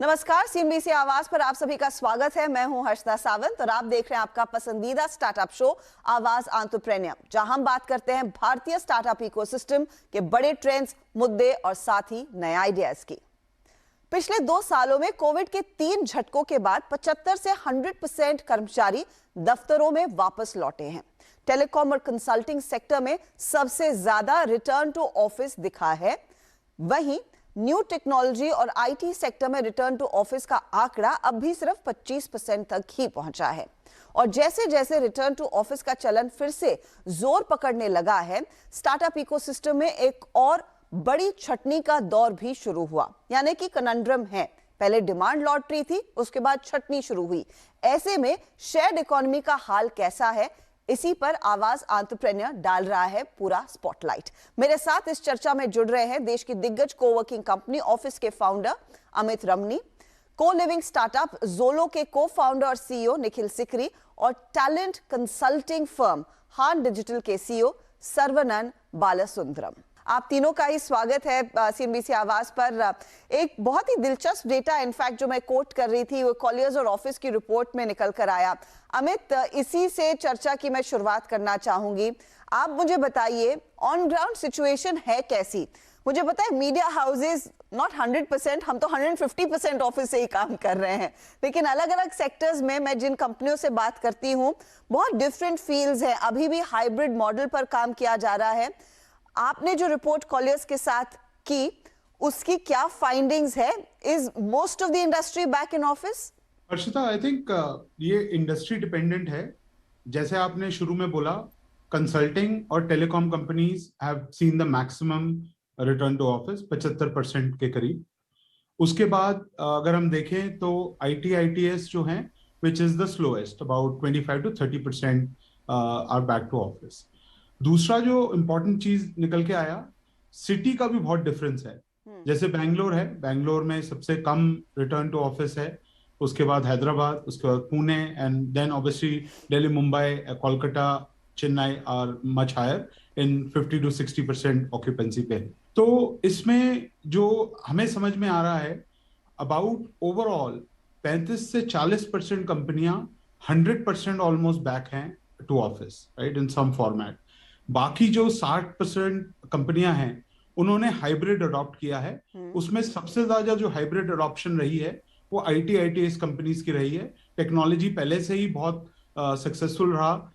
नमस्कार, सीएनबीसी आवाज पर आप सभी का स्वागत है। मैं हूं हर्षदा सावंत और आप देख रहे हैं आपका पसंदीदा स्टार्टअप शो आवाज एंटरप्रेन्योर, जहां हम बात करते हैं भारतीय स्टार्टअप इकोसिस्टम के बड़े ट्रेंड्स, मुद्दे और साथ ही नए आइडियाज की। पिछले 2 सालों में कोविड के 3 झटकों के बाद 75 से 100% कर्मचारी दफ्तरों में वापस लौटे हैं। टेलीकॉम और कंसल्टिंग सेक्टर में सबसे ज्यादा रिटर्न टू ऑफिस दिखा है। वहीं न्यू टेक्नोलॉजी और आईटी सेक्टर में रिटर्न टू ऑफिस का आंकड़ा अब भी सिर्फ 25% तक ही पहुंचा है। और जैसे जैसे रिटर्न टू ऑफिस का चलन फिर से जोर पकड़ने लगा है, स्टार्टअप इकोसिस्टम में एक और बड़ी छटनी का दौर भी शुरू हुआ, यानी कि कनंड्रम है। पहले डिमांड लॉटरी थी, उसके बाद छटनी शुरू हुई। ऐसे में शेयर्ड इकोनॉमी का हाल कैसा है, इसी पर आवाज एंटरप्रेन्योर डाल रहा है पूरा स्पॉटलाइट। मेरे साथ इस चर्चा में जुड़ रहे हैं देश की दिग्गज कोवर्किंग कंपनी ऑफिस के फाउंडर अमित रमनी, को लिविंग स्टार्टअप जोलो के को फाउंडर और सीईओ निखिल सिकरी और टैलेंट कंसल्टिंग फर्म हान डिजिटल के सीईओ सर्वनन बालासुंदरम। आप तीनों का ही स्वागत है सीएनबीसी आवाज पर। एक बहुत ही दिलचस्प डेटा इनफैक्ट जो मैं कोट कर रही थी वो कॉलियर्स और ऑफिस की रिपोर्ट में निकल कर आया। अमित, इसी से चर्चा की मैं शुरुआत करना चाहूंगी। आप मुझे बताइए ऑन ग्राउंड सिचुएशन है कैसी? मुझे पता है मीडिया हाउसेज नॉट 100%, हम तो 150% ऑफिस से ही काम कर रहे हैं, लेकिन अलग अलग सेक्टर्स में मैं जिन कंपनियों से बात करती हूँ बहुत डिफरेंट फील्ड्स हैं। अभी भी हाइब्रिड मॉडल पर काम किया जा रहा है। आपने जो रिपोर्ट कॉलियर्स के साथ की उसकी क्या फाइंडिंग्स है? Is most of the industry back in office? Harshita, I think ये इंडस्ट्री डिपेंडेंट है। जैसे आपने शुरू में बोला, कंसल्टिंग और telecom companies have seen the maximum return to office 75% के करीब। उसके बाद अगर हम देखें तो आईटी आईटीएस जो हैं which is the slowest, about 25 to 30% are back to office. दूसरा जो इम्पोर्टेंट चीज निकल के आया, सिटी का भी बहुत डिफरेंस है। जैसे बैंगलोर है, बैंगलोर में सबसे कम रिटर्न टू ऑफिस है, उसके बाद हैदराबाद, उसके बाद Pune and then obviously Delhi, Mumbai, Kolkata, Chennai are much higher in 50 to 60% occupancy पे। तो इसमें जो हमें समझ में आ रहा है, अबाउट ओवरऑल 35 से 40% कंपनियां 100% ऑलमोस्ट बैक हैं to office, right, in some format. बाकी जो 60% कंपनियां हैं उन्होंने हाइब्रिड अडॉप्ट किया है। उसमें सबसे ज्यादा जो हाइब्रिड अडॉप्शन रही है वो आईटी आईटीएस कंपनीज की रही है। टेक्नोलॉजी पहले से ही बहुत सक्सेसफुल रहा,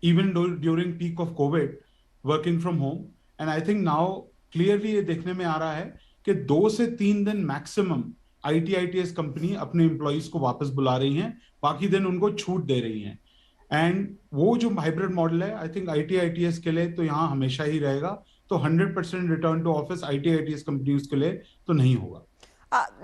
even during peak of Covid, working from home. And I think now clearly ये देखने में आ रहा है कि 2 से 3 दिन मैक्सिमम आईटी आईटीएस कंपनी अपने एम्प्लॉइज को वापस बुला रही हैं, बाकी दिन उनको छूट दे रही हैं। एंड वो जो हाइब्रिड मॉडल है, आई थिंक आईटी आईटीएस के लिए तो यहाँ हमेशा ही रहेगा। तो 100% return to office IT ITES companies के लिए तो नहीं होगा।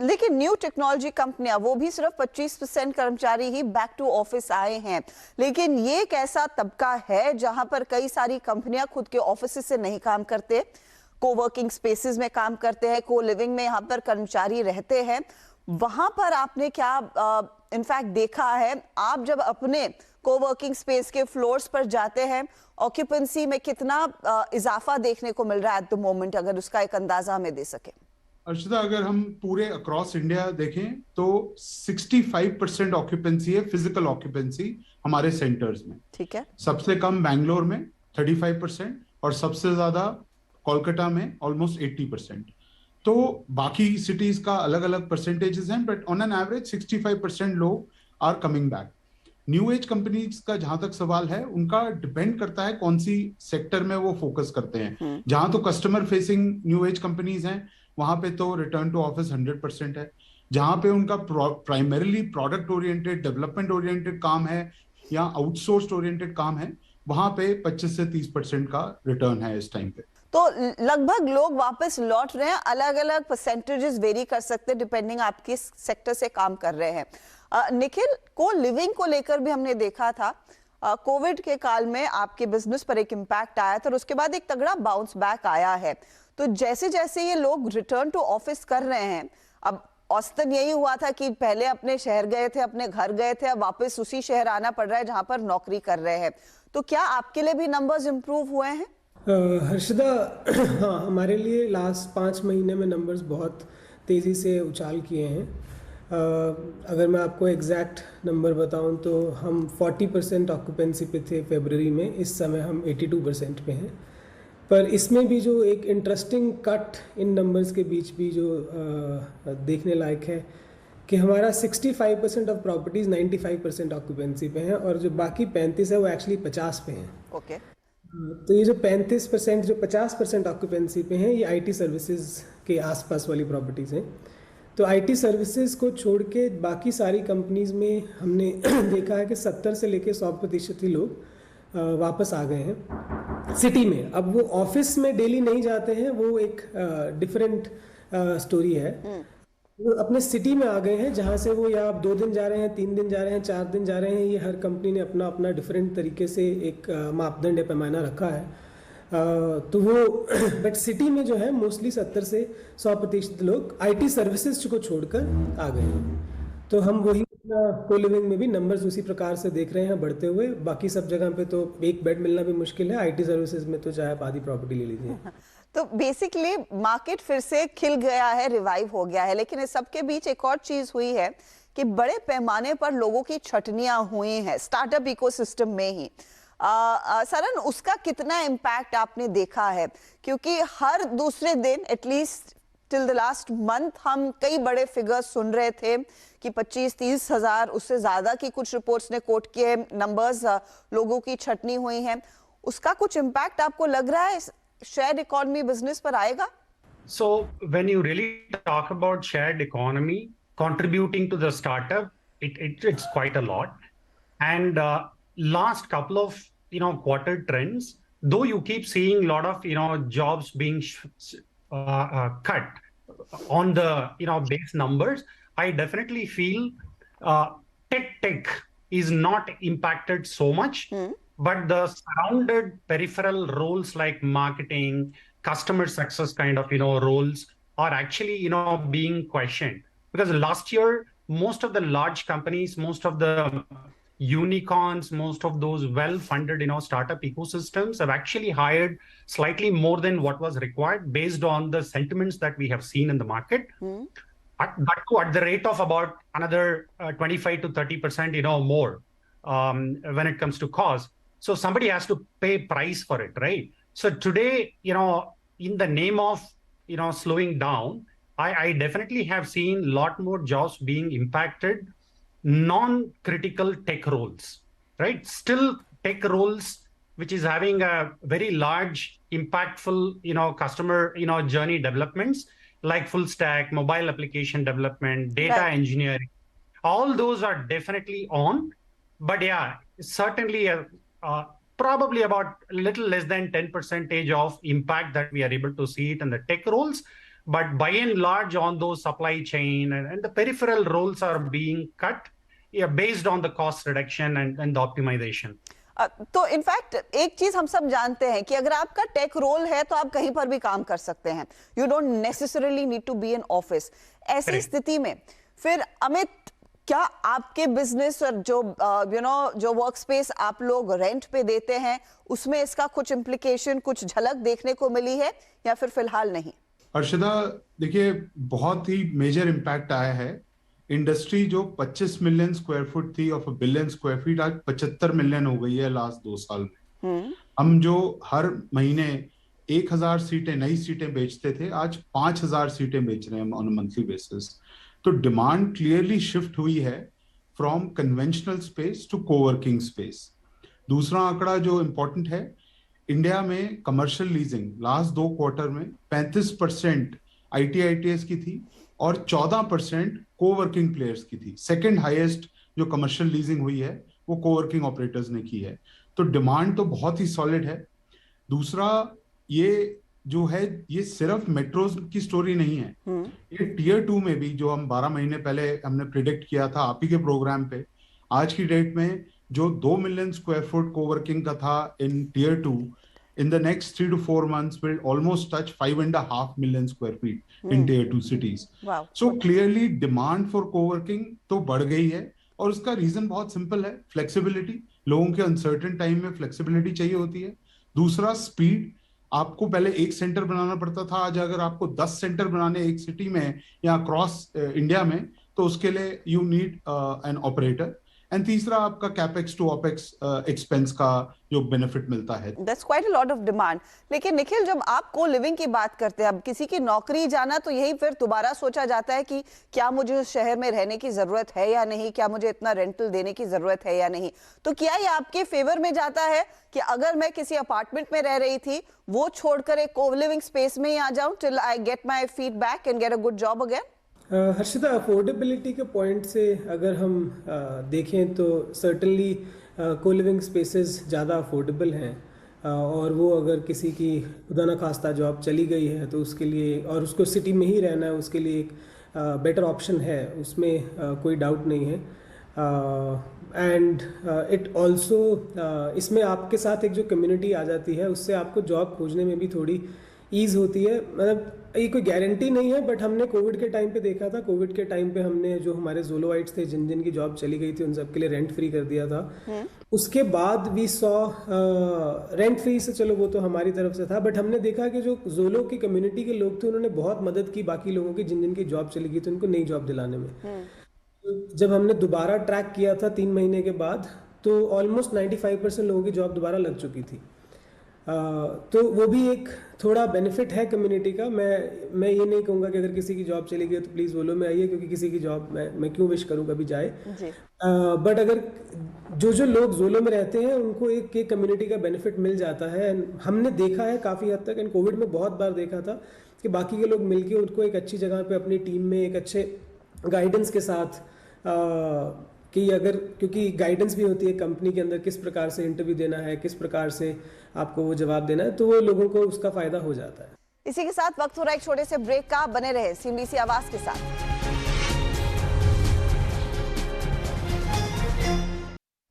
लेकिन न्यू टेक्नोलॉजी कंपनियां वो भी सिर्फ 25% कर्मचारी ही बैक टू ऑफिस आए हैं। लेकिन ये एक ऐसा तबका है जहां पर कई सारी कंपनियां खुद के ऑफिस से नहीं काम करते, कोवर्किंग स्पेसेस में काम करते हैं, को लिविंग में यहाँ पर कर्मचारी रहते हैं। वहां पर आपने क्या इनफैक्ट देखा है? आप जब अपने कोवर्किंग स्पेस के फ्लोर्स पर जाते हैं, ऑक्यूपेंसी में कितना इजाफा देखने को मिल रहा है एट द मोमेंट, अगर उसका एक अंदाजा हमें दे सके? अर्षिता, अगर हम पूरे अक्रॉस इंडिया देखें तो 65% ऑक्यूपेंसी है, फिजिकल ऑक्यूपेंसी हमारे सेंटर्स में। ठीक है। सबसे कम बैंगलोर में 35% और सबसे ज्यादा कोलकाता में ऑलमोस्ट 80%। तो बाकी सिटीज का अलग अलग परसेंटेजेस हैं, बट ऑन एन एवरेज 65% लोग are coming back. New age companies का जहां तक सवाल है, उनका डिपेंड करता है कौन सी सेक्टर में वो फोकस करते हैं। जहां तो customer facing new age companies हैं वहां पे तो रिटर्न टू ऑफिस 100% है। जहां पे उनका primarily product oriented, development oriented काम है या आउटसोर्स्ड ओरिएंटेड काम है, वहां पे 25 से 30% का रिटर्न है इस टाइम पे। तो लगभग लोग वापस लौट रहे हैं। अलग अलग परसेंटेजेस वेरी कर सकते हैं डिपेंडिंग आप किस सेक्टर से काम कर रहे हैं। निखिल, को लिविंग को लेकर भी हमने देखा था कोविड के काल में आपके बिजनेस पर एक इम्पैक्ट आया था और उसके बाद एक तगड़ा बाउंस बैक आया है। तो जैसे जैसे ये लोग रिटर्न टू ऑफिस कर रहे हैं, अब औसतन यही हुआ था कि पहले अपने शहर गए थे, अपने घर गए थे, अब वापस उसी शहर आना पड़ रहा है जहां पर नौकरी कर रहे हैं। तो क्या आपके लिए भी नंबर्स इंप्रूव हुए हैं? हर्षदा, हाँ, हमारे लिए लास्ट 5 महीने में नंबर्स बहुत तेज़ी से उछाल किए हैं। अगर मैं आपको एग्जैक्ट नंबर बताऊं तो हम 40% ऑक्यूपेंसी पे थे फरवरी में, इस समय हम 82% पे हैं। पर इसमें भी जो एक इंटरेस्टिंग कट इन नंबर्स के बीच भी जो देखने लायक है कि हमारा 65% ऑफ प्रॉपर्टीज़ 95% ऑक्यूपेंसी पे हैं और जो बाकी 35 है वो एक्चुअली 50 पे हैं। ओके। तो ये जो 35% जो 50% ऑक्यूपेंसी पे हैं, ये आईटी सर्विसेज के आसपास वाली प्रॉपर्टीज़ हैं। तो आईटी सर्विसेज को छोड़ के बाकी सारी कंपनीज़ में हमने देखा है कि 70 से लेके 100% ही लोग वापस आ गए हैं सिटी में। अब वो ऑफिस में डेली नहीं जाते हैं, वो एक डिफरेंट स्टोरी है। वो अपने सिटी में आ गए हैं, जहाँ से वो या आप 2 दिन जा रहे हैं, 3 दिन जा रहे हैं, 4 दिन जा रहे हैं। ये हर कंपनी ने अपना अपना डिफरेंट तरीके से एक मापदंड या पैमाना रखा है। तो वो बट सिटी में जो है मोस्टली 70 से 100% लोग आईटी सर्विसेज को छोड़कर आ गए हैं। तो हम वही को लिविंग में भी नंबर्स उसी प्रकार से देख रहे हैं बढ़ते हुए। बाकी सब जगह पे तो एक बेड मिलना भी मुश्किल है, आईटी सर्विसेज में तो चाहे आप आधी प्रॉपर्टी ले लीजिए। तो बेसिकली मार्केट फिर से खिल गया है, रिवाइव हो गया है, लेकिन इस सबके बीच एक और चीज हुई है कि बड़े पैमाने पर लोगों की छटनियां हुई हैं स्टार्टअप इकोसिस्टम में ही। सरन, उसका कितना इम्पैक्ट आपने देखा है? क्योंकि हर दूसरे दिन at least till the last month हम कई बड़े फिगर्स सुन रहे थे कि 25-30 हजार, उससे ज्यादा की कुछ रिपोर्ट्स ने कोट किए नंबर्स, लोगों की छटनी हुई है। उसका कुछ इम्पैक्ट आपको लग रहा है shared economy business पर आएगा? So when you really talk about shared economy contributing to the startup, it's quite a lot. And last couple of quarter trends, though you keep seeing a lot of jobs being cut on the base numbers, I definitely feel tech is not impacted so much. But the surrounded peripheral roles like marketing, customer success kind of roles are actually being questioned, because last year most of the large companies, most of the unicorns, most of those well-funded startup ecosystems have actually hired slightly more than what was required based on the sentiments that we have seen in the market. At the rate of about another 25 to 30% more when it comes to cost. So somebody has to pay price for it, right? So today, in the name of, slowing down, I definitely have seen a lot more jobs being impacted, non-critical tech roles, right? Still tech roles, which is having a very large, impactful, customer, journey developments, like full stack, mobile application development, data engineering. All those are definitely on, but yeah, certainly probably about a little less than 10% of impact that we are able to see it in the tech roles. But by and large on those supply chain and the peripheral roles are being cut based on the cost reduction and the optimization. तो in fact एक चीज हम सब जानते हैं कि अगर आपका टेक रोल है तो आप कहीं पर भी काम कर सकते हैं। You don't necessarily need to be in office. ऐसी स्थिति में फिर अमित, क्या आपके बिजनेस और जो जो वर्क स्पेस आप लोग रेंट पे देते हैं उसमें इसका कुछ इम्प्लीकेशन, कुछ झलक देखने को मिली है या फिर फिलहाल नहीं? अर्शदा, देखिए बहुत ही मेजर इम्पैक्ट आया है। इंडस्ट्री जो 25 मिलियन स्क्वायर फुट थी और बिलियन स्क्वायर फीट आज 75 मिलियन हो गई है लास्ट 2 साल में। हम जो हर महीने 1000 सीटें, नई सीटें बेचते थे, आज 5000 सीटें बेच रहे हैं ऑन अ मंथली बेसिस। तो डिमांड क्लियरली शिफ्ट हुई है from conventional space to coworking space. दूसरा आंकड़ा जो इंपॉर्टेंट है, इंडिया में कमर्शियल लीजिंग लास्ट 2 क्वार्टर में 35% ITITS की थी और 14% कोवर्किंग प्लेयर्स की थी। सेकंड हाईएस्ट जो कमर्शियल लीजिंग हुई है वो कोवर्किंग ऑपरेटर्स ने की है। तो डिमांड तो बहुत ही सॉलिड है। दूसरा, ये जो है ये सिर्फ मेट्रोज की स्टोरी नहीं है, ये टियर 2 में भी, जो हम 12 महीने पहले हमने प्रिडिक्ट किया था आप ही के प्रोग्राम पे, आज की डेट में जो 2 मिलियन स्क्वायर फुट कोवर्किंग का था इन tier 2, in the next 3 to 4 months will almost touch 5.5 million square feet in tier 2 cities. Wow. So clearly demand for co-working तो बढ़ गई है और उसका रीजन बहुत सिंपल है, फ्लेक्सिबिलिटी। लोगों के अनसर्टेन टाइम में फ्लेक्सिबिलिटी चाहिए होती है। दूसरा, स्पीड। आपको पहले एक सेंटर बनाना पड़ता था, आज अगर आपको 10 सेंटर बनाने एक सिटी में या अक्रॉस इंडिया में, तो उसके लिए you need an operator. And तीसरा आपका कैपेक्स टू ओपेक्स एक्सपेंस का जो बेनिफिट मिलता है। That's quite a lot of demand. लेकिन निखिल, जब आप को लिविंग की बात करते हैं, अब किसी की नौकरी जाना तो यही फिर दोबारा सोचा जाता है कि क्या मुझे उस शहर में रहने की जरूरत है या नहीं, क्या मुझे इतना रेंटल देने की जरूरत है या नहीं। तो क्या ये आपके फेवर में जाता है कि अगर मैं किसी अपार्टमेंट में रह रही थी, वो छोड़कर एक को लिविंग स्पेस में ही आ जाऊं till I get my feedback and get a good job again? Harshita, affordability के पॉइंट से अगर हम देखें तो सर्टनली को लिविंग स्पेसेस ज़्यादा अफोर्डेबल हैं, और वो अगर किसी की खुदा न खास्ता जॉब चली गई है तो उसके लिए, और उसको सिटी में ही रहना है, उसके लिए एक बेटर ऑप्शन है, उसमें कोई डाउट नहीं है। एंड इट ऑल्सो, इसमें आपके साथ एक जो कम्युनिटी आ जाती है, उससे आपको जॉब खोजने में भी थोड़ी ईज़ होती है। मतलब ये कोई गारंटी नहीं है, बट हमने कोविड के टाइम पे देखा था। कोविड के टाइम पे हमने जो हमारे ज़ोलोवाइट्स थे, जिन जिन की जॉब चली गई थी, उन सब के लिए रेंट फ्री कर दिया था। उसके बाद वी सॉ रेंट फ्री से, चलो वो तो हमारी तरफ से था, बट हमने देखा कि जो ज़ोलो की कम्युनिटी के लोग थे, उन्होंने बहुत मदद की बाकी लोगों की, जिन जिन की जॉब चली गई थी, उनको नई जॉब दिलाने में। जब हमने दोबारा ट्रैक किया था 3 महीने के बाद, तो ऑलमोस्ट 95% लोगों की जॉब दोबारा लग चुकी थी। तो वो भी एक थोड़ा बेनिफिट है कम्युनिटी का। मैं ये नहीं कहूँगा कि अगर किसी की जॉब चली गई तो प्लीज़ ज़ोलो में आइए, क्योंकि किसी की जॉब मैं क्यों विश करूँ कभी जाए। बट अगर जो लोग ज़ोलो में रहते हैं, उनको एक कम्युनिटी का बेनिफिट मिल जाता है। हमने देखा है काफ़ी हद तक, एंड कोविड में बहुत बार देखा था कि बाकी के लोग मिलके उनको एक अच्छी जगह पे अपनी टीम में एक अच्छे गाइडेंस के साथ, कि अगर, क्योंकि गाइडेंस भी होती है कंपनी के अंदर, किस प्रकार से इंटरव्यू देना है, किस प्रकार से आपको वो जवाब देना है, तो वो लोगों को उसका फायदा हो जाता है। इसी के साथ वक्त हो रहा है एक छोटे से ब्रेक का। बने रहे CNBC आवाज के साथ।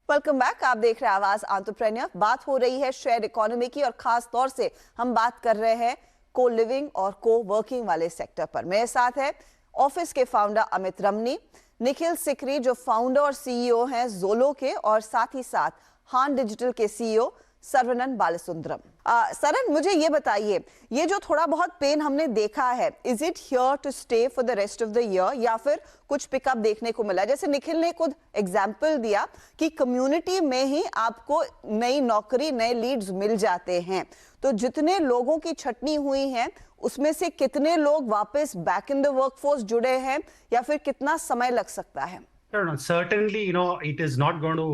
Welcome back. आप देख रहे हैं आवाज एंटरप्रेन्योर। बात हो रही है शेयर इकोनॉमी की, और खास तौर से हम बात कर रहे हैं को लिविंग और को वर्किंग वाले सेक्टर पर। मेरे साथ है ऑफिस के फाउंडर अमित रमनी, निखिल सिकरी जो फाउंडर और CEO हैं ज़ोलो के, और साथ ही साथ हान डिजिटल के CEO सरवनन बालसुंदरम। सरन, मुझे ये बताइए, ये जो थोड़ा बहुत पेन हमने देखा है, is it here to stay for the rest of the year, या फिर कुछ पिकअप देखने को मिला? जैसे निखिल ने खुद एग्जाम्पल दिया कि कम्युनिटी में ही आपको नई नौकरी, नए लीड्स मिल जाते हैं, तो जितने लोगों की छटनी हुई है, उसमें से कितने लोग वापस बैक इन द वर्कफोर्स जुड़े हैं, या फिर कितना समय लग सकता है? Certainly, it is not going to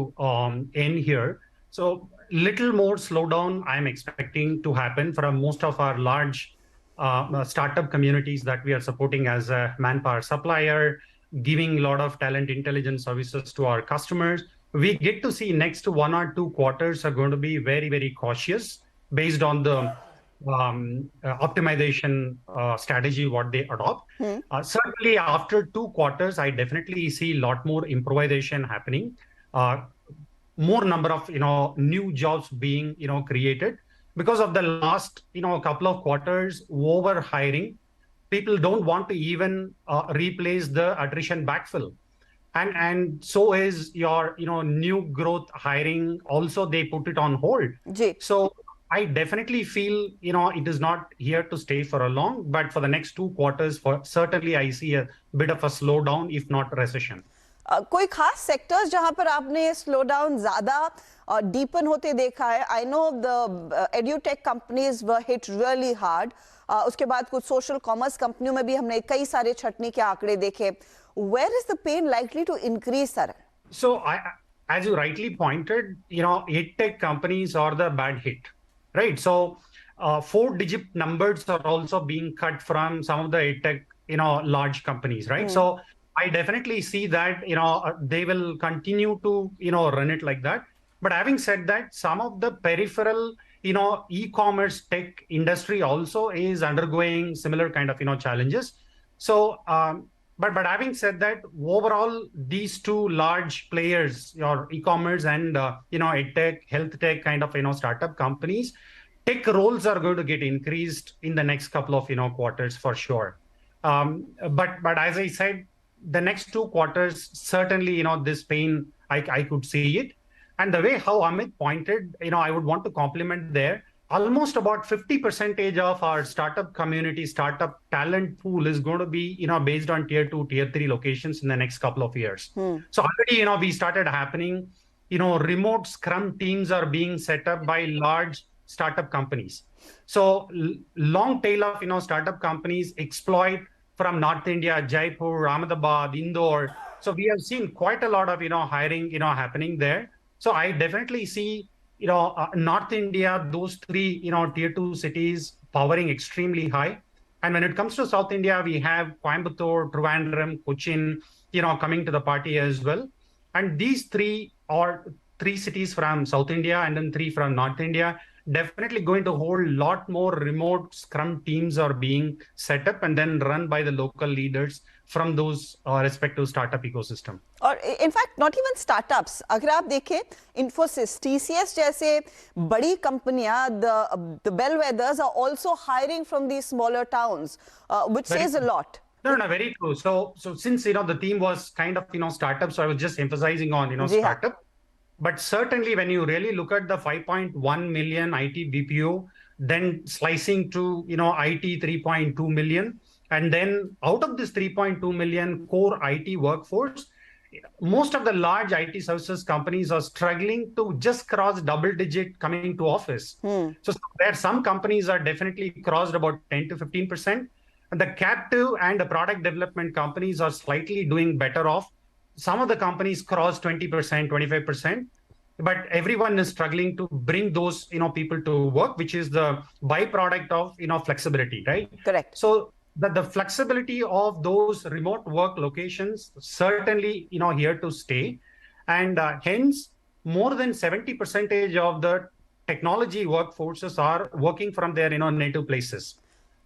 end here. So little more slowdown I'm expecting to happen from most of our large startup communities that we are supporting as a manpower supplier, giving a lot of talent intelligence services to our customers. We get to see next 1 or 2 quarters are going to be very, very cautious based on the optimization strategy what they adopt. Certainly after 2 quarters, I definitely see a lot more improvisation happening, more number of new jobs being created because of the last couple of quarters over hiring. People don't want to even replace the attrition backfill, and so is your new growth hiring also, they put it on hold. So I definitely feel it is not here to stay for a long, but for the next 2 quarters, for certainly I see a bit of a slowdown, if not recession. कोई खास sectors जहां पर आपने slow down ज्यादा deepen होते देखा है? I know the edutech companies were hit really hard, उसके बाद कुछ सोशल कॉमर्स कंपनियों में भी हमने कई सारे छटनी के आंकड़े देखे। Where is the pain likely to increase, sir? So as you rightly pointed, edtech companies are the bad hit, right? So 4-digit numbers are also being cut from some of the edtech large companies, right? So I definitely see that they will continue to run it like that. But having said that, some of the peripheral e-commerce tech industry also is undergoing similar kind of challenges. So but having said that, overall these two large players, your e-commerce and edtech, health tech kind of startup companies, tech roles are going to get increased in the next couple of quarters for sure. But as I said, the next 2 quarters, certainly, this pain, I could see it. And the way how Amit pointed, I would want to compliment there. almost about 50% of our startup community, startup talent pool is going to be, based on tier 2, tier 3 locations in the next couple of years. So already, we started happening, remote scrum teams are being set up by large startup companies. So long tail of, startup companies exploit from North India, Jaipur, Ahmedabad, Indore. So we have seen quite a lot of, hiring, happening there. So I definitely see, North India, those three, tier 2 cities powering extremely high. And when it comes to South India, we have Coimbatore, Trivandrum, Cochin, coming to the party as well. And these three cities from South India and then three from North India, definitely going to hold a lot more remote scrum teams are being set up and then run by the local leaders from those respective startup ecosystem. और in fact not even startups, अगर आप देखें इन्फोसिस, टीसीएस जैसे बड़ी कंपनियां, the bellwethers are also hiring from the smaller towns, which says a lot. No, very true. So since, the theme was kind of, startup, so I was just emphasizing on, startup. But certainly when you really look at the 5.1 million IT BPO, then slicing to, IT 3.2 million, and then out of this 3.2 million core IT workforce, most of the large IT services companies are struggling to just cross double digit coming to office. So there some companies are definitely crossed about 10 to 15%. And the captive and the product development companies are slightly doing better off. Some of the companies cross 20%, 25%, but everyone is struggling to bring those, people to work, which is the byproduct of, flexibility, right? Correct. So the flexibility of those remote work locations certainly, here to stay. And hence, more than 70% of the technology workforces are working from their, native places.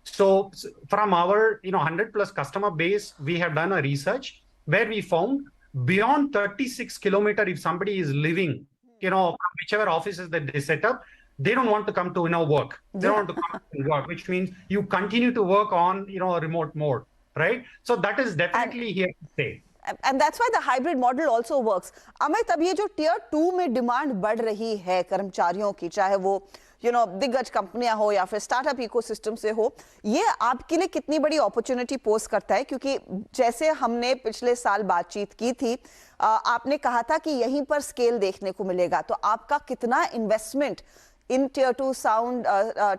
So from our 100 plus customer base, we have done a research where we found beyond 36 kilometers, if somebody is living, from whichever offices that they set up, they don't want to come to work. They don't want to come to work, which means you continue to work on a remote mode, right? So that is definitely here to stay. And that's why the hybrid model also works. Amit, अब ये जो tier 2 में demand बढ़ रही है कर्मचारियों की, चाहे वो दिग्गज कंपनियां हो या फिर स्टार्टअप इकोसिस्टम से हो, ये आपके लिए कितनी बड़ी अपॉर्चुनिटी पोज करता है? क्योंकि जैसे हमने पिछले साल बातचीत की थी, आपने कहा था कि यहीं पर स्केल देखने को मिलेगा, तो आपका कितना इन्वेस्टमेंट इन tier 2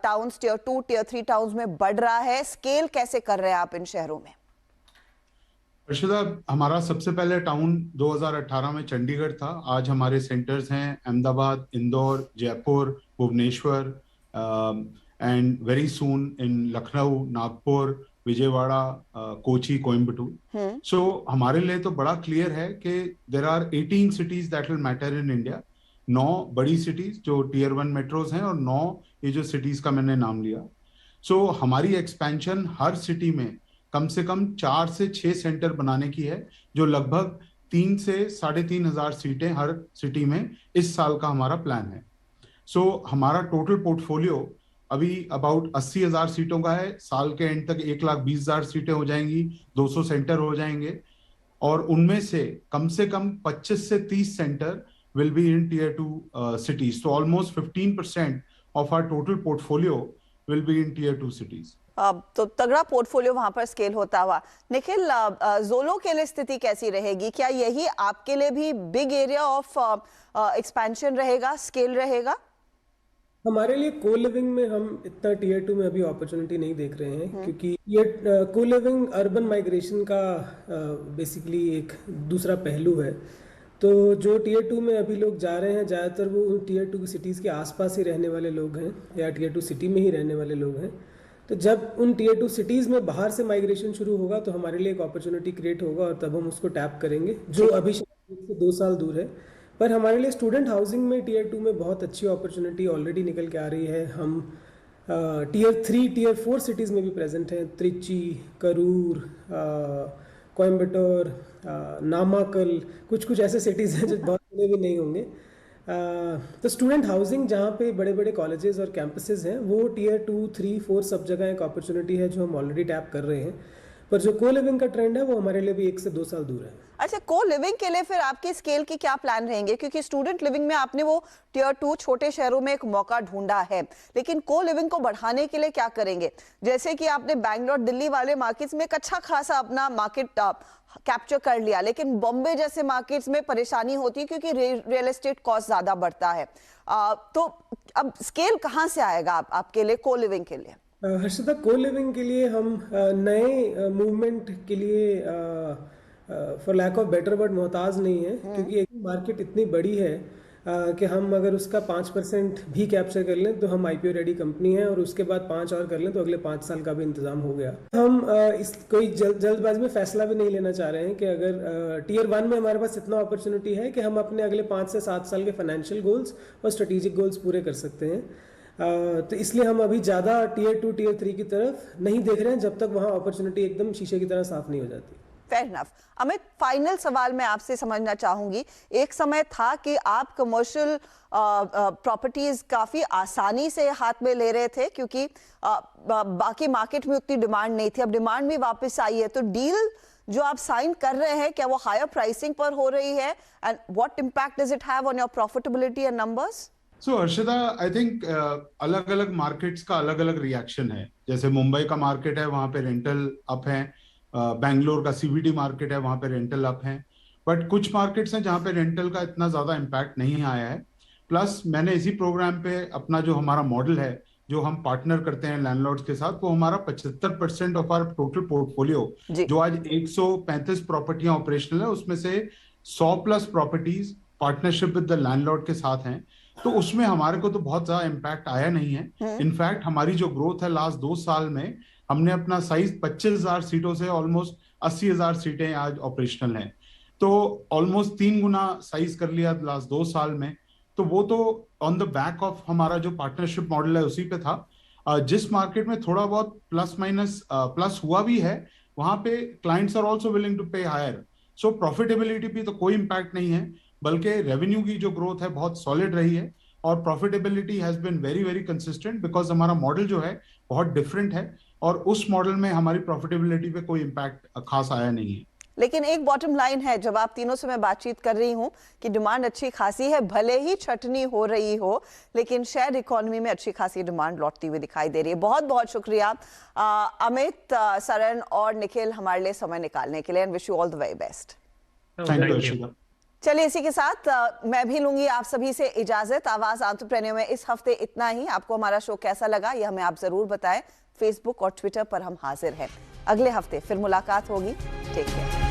towns, tier 2, tier 3 towns में बढ़ रहा है? स्केल कैसे कर रहे हैं आप इन शहरों में? अर्शिदा, हमारा सबसे पहले टाउन 2018 में चंडीगढ़ था. आज हमारे सेंटर्स हैं Ahmedabad, Indore, Jaipur, Bhubaneswar, and very soon in Lucknow, Nagpur, Vijayawada, Kochi, Coimbatore. So हमारे लिए तो बड़ा क्लियर है कि there are 18 cities that will matter in India. 9 बड़ी सिटीज जो tier 1 मेट्रोज हैं और 9 ये जो सिटीज का मैंने नाम लिया. सो हमारी एक्सपेंशन हर सिटी में कम से कम 4 से 6 सेंटर बनाने की है, जो लगभग 3 से 3,500 सीटें हर सिटी में इस साल का हमारा प्लान है. सो हमारा टोटल पोर्टफोलियो अभी अबाउट 80,000 सीटों का है. साल के एंड तक 1,20,000 सीटें हो जाएंगी, 200 सेंटर हो जाएंगे, और उनमें से कम 25 से 30 centre will be in tier 2 cities. So almost 15% of our total portfolio will be in tier 2 cities. तो तगड़ा पोर्टफोलियो वहां पर स्केल होता हुआ. निखिल, जोलो के लिए स्थिति कैसी रहेगी? क्या यही आपके लिए भी बिग एरिया ऑफ एक्सपेंशन रहेगा, स्केल रहेगा? हमारे लिए को लिविंग में हम इतना tier 2 में अभी अपॉर्चुनिटी नहीं देख रहे हैं, क्योंकि ये को लिविंग अर्बन माइग्रेशन का बेसिकली एक दूसरा पहलू है. तो जो tier 2 में अभी लोग जा रहे हैं, ज़्यादातर वो tier 2 सिटीज़ के आसपास ही रहने वाले लोग हैं या tier 2 सिटी में ही रहने वाले लोग हैं. तो जब उन tier 2 सिटीज़ में बाहर से माइग्रेशन शुरू होगा तो हमारे लिए एक अपॉर्चुनिटी क्रिएट होगा और तब हम उसको टैप करेंगे, जो अभी से 2 साल दूर है. पर हमारे लिए स्टूडेंट हाउसिंग में tier 2 में बहुत अच्छी अपॉर्चुनिटी ऑलरेडी निकल के आ रही है. हम tier 3, tier 4 सिटीज़ में भी प्रेजेंट हैं. त्रिची, करूर, कोयम्बटूर, नामाकल, कुछ ऐसे सिटीज़ हैं जो बहुत बड़े भी नहीं होंगे. तो स्टूडेंट हाउसिंग जहाँ पे बड़े बड़े कॉलेजेस और कैंपसेस हैं, वो tier 2, 3, 4 सब जगह एक अपॉर्चुनिटी है जो हम ऑलरेडी टैप कर रहे हैं. पर जो को लिविंग का ट्रेंड है वो हमारे लिए भी 1 से 2 साल दूर है। अच्छा, को लिविंग के लिए फिर आपकी स्केल की क्या प्लान रहेंगे? क्योंकि स्टूडेंट लिविंग में आपने वो टियर 2 छोटे शहरों में एक मौका ढूंढा है, लेकिन को लिविंग को बढ़ाने के लिए क्या करेंगे? जैसे कि आपने बैंगलोर दिल्ली वाले मार्केट्स में एक अच्छा खासा अपना मार्केट कैप्चर कर लिया, लेकिन बॉम्बे जैसे मार्केट्स में परेशानी होती है क्योंकि रियल एस्टेट कॉस्ट ज्यादा बढ़ता है। तो अब स्केल कहाँ से आएगा आपके लिए को लिविंग के लिए? हर्षिता, को लिविंग के लिए हम नए मूवमेंट के लिए for lack of better word मोहताज नहीं है, क्योंकि एक मार्केट इतनी बड़ी है कि हम अगर उसका 5% भी कैप्चर कर लें तो हम IPO रेडी कंपनी है, और उसके बाद 5 और कर लें तो अगले 5 साल का भी इंतजाम हो गया। हम इस कोई जल्दबाजी में फैसला भी नहीं लेना चाह रहे हैं कि अगर टियर 1 में हमारे पास इतना अपॉर्चुनिटी है कि हम अपने अगले 5 से 7 साल के फाइनेंशियल गोल्स और स्ट्रेटेजिक गोल्स पूरे कर सकते हैं। तो इसलिए हम अभी ज़्यादा टियर 2 टियर 3 की तरफ नहीं देख रहे हैं जब तक वहाँ अपॉर्चुनिटी एकदम शीशे की तरह साफ नहीं हो जाती। Fair enough. अमित, फाइनल सवाल मैं आपसे समझना चाहूंगी, एक समय था कि आप कमर्शियल प्रॉपर्टीज काफी आसानी से हाथ में ले रहे थे क्योंकि बाकी मार्केट में उतनी डिमांड नहीं थी, अब डिमांड भी वापस आई है, तो डील जो आप साइन कर रहे हैं क्या वो हायर प्राइसिंग पर हो रही है, and what impact does it have on your profitability and numbers? So Harshita, I think अलग अलग मार्केट्स का अलग अलग रिएक्शन है। जैसे मुंबई का मार्केट है, वहां पे रेंटल अप है, बैंगलोर का CBD मार्केट है, वहां पे रेंटल अप है, बट कुछ मार्केट्स हैं जहां पे रेंटल का इतना ज्यादा इम्पैक्ट नहीं आया है। प्लस मैंने इसी प्रोग्राम पे अपना जो हमारा मॉडल है, जो हम पार्टनर करते हैं लैंडलॉर्ड्स के साथ, वो हमारा 75% ऑफ आवर टोटल पोर्टफोलियो जो आज 135 प्रॉपर्टियां ऑपरेशनल है, उसमें से 100+ properties partnership with the landlord के साथ हैं। तो उसमें हमारे को तो बहुत ज्यादा इम्पैक्ट आया नहीं है। इनफैक्ट हमारी जो ग्रोथ है लास्ट 2 साल में, हमने अपना साइज 25,000 सीटों से ऑलमोस्ट 80,000 सीटें आज ऑपरेशनल हैं, तो ऑलमोस्ट 3 गुना साइज कर लिया लास्ट 2 साल में। तो वो तो ऑन द बैक ऑफ हमारा जो पार्टनरशिप मॉडल है उसी पे था। जिस मार्केट में थोड़ा बहुत प्लस माइनस प्लस हुआ भी है, वहां पे clients are also willing to pay higher. So profitability पे तो कोई इम्पैक्ट नहीं है, बल्कि रेवेन्यू की जो ग्रोथ है बहुत सॉलिड रही है, और profitability has been very very consistent because हमारा मॉडल जो है बहुत डिफरेंट है, और उस मॉडल में हमारी प्रॉफिटेबिलिटी पे कोई इम्पैक्ट खास आया नहीं है। लेकिन एक बॉटम लाइन है, जब आप तीनों से मैं बातचीत कर रही हूं कि डिमांड अच्छी खासी है, भले ही छटनी हो रही हो, लेकिन शेयर इकोनॉमी में अच्छी खासी डिमांड लौटती हुई दिखाई दे रही है। बहुत बहुत शुक्रिया अमित, सरन और निखिल हमारे लिए समय निकालने के लिए, and wish you all the very best. Thank you. चलिए, इसी के साथ मैं भी लूंगी आप सभी से इजाजत। आवाज एंटरप्रेन्योर में इस हफ्ते इतना ही। आपको हमारा शो कैसा लगा ये हमें आप जरूर बताएं। फेसबुक और ट्विटर पर हम हाजिर हैं। अगले हफ्ते फिर मुलाकात होगी। Take care.